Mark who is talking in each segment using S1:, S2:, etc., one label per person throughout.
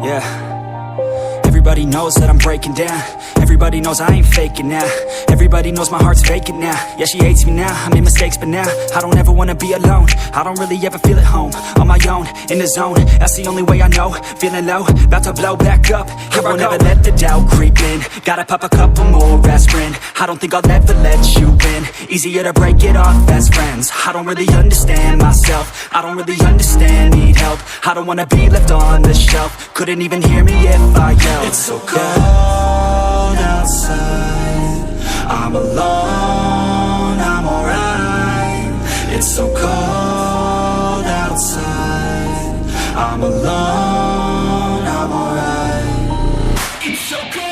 S1: Yeah. Everybody knows that I'm breaking down. Everybody knows I ain't faking now. Everybody knows my heart's vacant now. Yeah, she hates me now, I made mistakes but now I don't ever wanna be alone. I don't really ever feel at home. On my own, in the zone, that's the only way I know. Feeling low, about to blow back up. Here I won't ever let the doubt creep in. Gotta pop a couple more aspirin. I don't think I'll ever let you in. Easier to break it off best friends. I don't really understand myself. I don't really understand, need help. I don't wanna be left on the shelf. Couldn't even hear me if I yelled. It's so cold outside, I'm alone, I'm alright. It's so cold outside, I'm alone, I'm alright. It's so cold.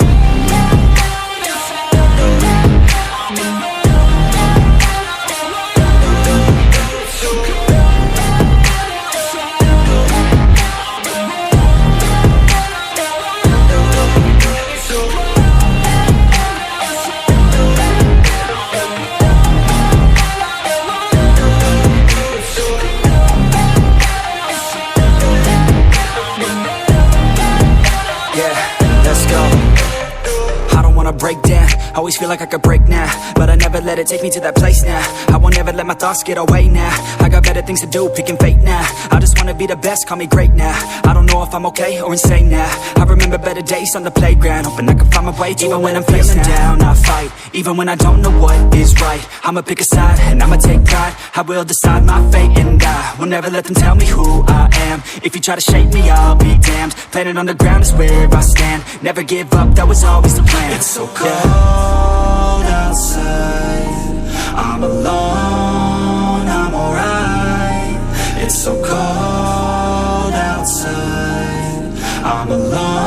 S1: Break down, always feel like I could break now, but I never let it take me to that place now. I won't ever let my thoughts get away now. I got better things to do, picking fate now. I just wanna be the best, call me great now. I don't know if I'm okay or insane now. I remember better days on the playground, hoping I can find my way. Even when I'm feeling down, I fight. Even when I don't know what is right, I'ma pick a side and I'ma take pride. I will decide my fate and I will never let them tell me who I am. If you try to shake me, I'll be damned. Planet on the ground is where I stand. Never give up, that was always the plan. It's so cold outside, I'm alone, I'm alright. It's so cold outside, I'm alone.